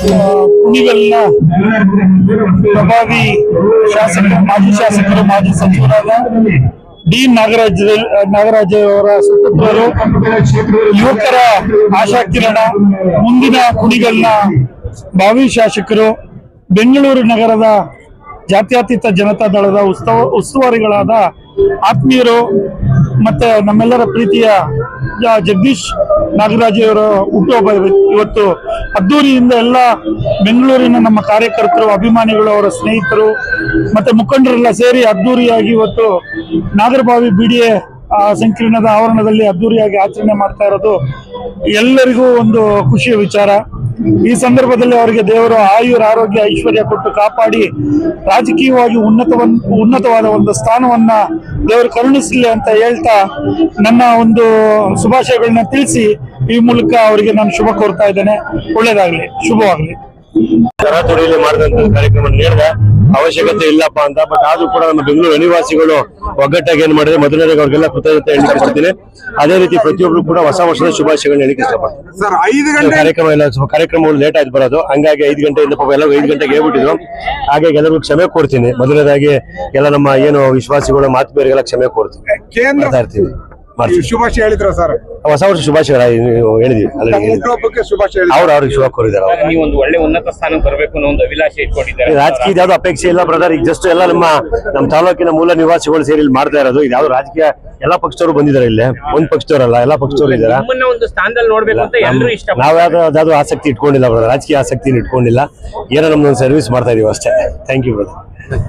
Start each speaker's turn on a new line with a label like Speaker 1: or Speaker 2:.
Speaker 1: ಕುಣಿಗಲ್ನ ಪ್ರಭಾವಿ ಶಾಸಕರು, ಮಾಜಿ ಶಾಸಕರು, ಮಾಜಿ ಸಚಿವರಾದ ಡಿ ನಾಗರಾಜ್ ಅವರ ಸುಪುತ್ರರು, ಯುವಕರ ಆಶಾಕಿರಣ, ಮುಂದಿನ ಕುಣಿಗಲ್ನ ಭಾವಿ ಶಾಸಕರು, ಬೆಂಗಳೂರು ನಗರದ ಜಾತ್ಯತೀತ ಜನತಾ ದಳದ ಉಸ್ತುವಾರಿಗಳಾದ ಆತ್ಮೀಯರು ಮತ್ತೆ ನಮ್ಮೆಲ್ಲರ ಪ್ರೀತಿಯ ಜಗದೀಶ್ ನಾಗರಾಜ್ ಅವರ ಹುಟ್ಟುಹಬ್ಬ ಇವತ್ತು ಅದ್ದೂರಿಯಿಂದ ಎಲ್ಲ ಬೆಂಗಳೂರಿನ ನಮ್ಮ ಕಾರ್ಯಕರ್ತರು, ಅಭಿಮಾನಿಗಳು, ಅವರ ಸ್ನೇಹಿತರು ಮತ್ತೆ ಮುಖಂಡರೆಲ್ಲ ಸೇರಿ ಅದ್ದೂರಿಯಾಗಿ ಇವತ್ತು ನಾಗರಬಾವಿ ಬಿಡಿಎ ಸಂಕೀರ್ಣದ ಆವರಣದಲ್ಲಿ ಅದ್ದೂರಿಯಾಗಿ ಆಚರಣೆ ಮಾಡ್ತಾ ಇರೋದು ಎಲ್ಲರಿಗೂ ಒಂದು ಖುಷಿಯ ವಿಚಾರ. ಈ ಸಂದರ್ಭದಲ್ಲಿ ಅವರಿಗೆ ದೇವರು ಆಯುರ, ಆರೋಗ್ಯ, ಐಶ್ವರ್ಯ ಕೊಟ್ಟು ಕಾಪಾಡಿ ರಾಜಕೀಯವಾಗಿ ಉನ್ನತವಾದ ಒಂದು ಸ್ಥಾನವನ್ನ ದೇವರು ಕರುಣಿಸಲಿ ಅಂತ ಹೇಳ್ತಾ ನನ್ನ ಒಂದು ಶುಭಾಶಯಗಳನ್ನ ತಿಳಿಸಿ ಈ ಮೂಲಕ ಅವರಿಗೆ ನಾನು ಶುಭ ಕೋರ್ತಾ ಇದ್ದೇನೆ. ಒಳ್ಳೇದಾಗ್ಲಿ, ಶುಭವಾಗ್ಲಿ.
Speaker 2: ತರಾತುರಿಯಲ್ಲಿ ಮಾಡಿದಂತ ಕಾರ್ಯಕ್ರಮ ನೀಡಿದ ಅವಶ್ಯಕತೆ ಇಲ್ಲಪ್ಪ ಅಂತ. ಬಟ್ ಆದ್ರೂ ಕೂಡ ನಮ್ಮ ಬೆಂಗಳೂರು ನಿವಾಸಿಗಳು ಒಗ್ಗಟ್ಟಾಗಿ ಏನ್ ಮಾಡಿದ್ರೆ ಮೊದಲನೇದಾಗಿ ಅವ್ರಿಗೆಲ್ಲ ಕೃತಜ್ಞತೆ ಹೇಳಿಕೆ ಇಷ್ಟಪಡ್ತೀನಿ. ಅದೇ ರೀತಿ ಪ್ರತಿಯೊಬ್ರು ಕೂಡ ಹೊಸ ವರ್ಷದ ಶುಭಾಶಯಗಳನ್ನ ಹೇಳಿಕೆ ಇಷ್ಟಪಡ್ತೀನಿ. ಕಾರ್ಯಕ್ರಮಗಳು ಲೇಟ್ ಆಯ್ತು ಬರೋದು, ಹಂಗಾಗಿ 5 ಗಂಟೆಯಿಂದ ಎಲ್ಲ 5 ಗಂಟೆಗೆ ಹೇಳ್ಬಿಟ್ಟಿದ್ರು. ಹಾಗಾಗಿ ಎಲ್ಲರಿಗೂ ಕ್ಷಮೆ ಕೋರ್ತೀನಿ. ಮೊದಲನೇದಾಗಿ ಎಲ್ಲ ನಮ್ಮ ಏನು ವಿಶ್ವಾಸಿಗಳು ಮಾತು ಬೇರೆಗೆಲ್ಲ ಕ್ಷಮೆ ಕೋರ್ತೀನಿ, ಮಾತಾಡ್ತೀವಿ.
Speaker 3: ಶುಭಾಶಯ ಹೇಳಿದ್ರ ಸರ್?
Speaker 2: ಹೊಸ ವರ್ಷ ಶುಭಾಶಯ ಹೇಳಿದ್ವಿ. ಅವ್ರಿಗೆ ಶುಭ ಕೋರಿದ್ದಾರೆ.
Speaker 4: ನೀವು ಒಂದು ಒಳ್ಳೆ ಉನ್ನತ ಸ್ಥಾನ ಬರಬೇಕು ಅನ್ನೋ ಒಂದು ಅಭಿಲಾಷೆ ಇಟ್ಕೊಂಡಿದ್ದಾರೆ.
Speaker 2: ರಾಜಕೀಯ ಯಾವ್ದು ಅಪೇಕ್ಷೆ ಇಲ್ಲ ಬ್ರದರ್. ಈಗ ಜಸ್ಟ್ ಎಲ್ಲ ನಮ್ಮ ತಾಲೂಕಿನ ಮೂಲ ನಿವಾಸಿಗಳು ಸೇರಿ ಇಲ್ಲಿ ಮಾಡ್ತಾ ಇರೋದು. ಇದು ಯಾವ್ದು ರಾಜಕೀಯ, ಎಲ್ಲಾ ಪಕ್ಷದವರು ಬಂದಿದ್ದಾರೆ ಇಲ್ಲಿ, ಒಂದ್ ಪಕ್ಷದವರಲ್ಲ, ಎಲ್ಲಾ ಪಕ್ಷದವರು ಇದ್ದಾರೆ.
Speaker 4: ಒಂದು ಸ್ಥಾನದಲ್ಲಿ ನೋಡ್ಬೇಕು ಅಂತ ಎಲ್ಲರೂ ಇಷ್ಟ.
Speaker 2: ನಾವ್ ಯಾವ್ದು ಆಸಕ್ತಿ ಇಟ್ಕೊಂಡಿಲ್ಲ ಬ್ರದರ್, ರಾಜಕೀಯ ಆಸಕ್ತಿನ ಇಟ್ಕೊಂಡಿಲ್ಲ. ಏನೋ ನಮ್ದೊಂದು ಸರ್ವಿಸ್ ಮಾಡ್ತಾ ಇದೀವಿ ಅಷ್ಟೇ. Thank you brother.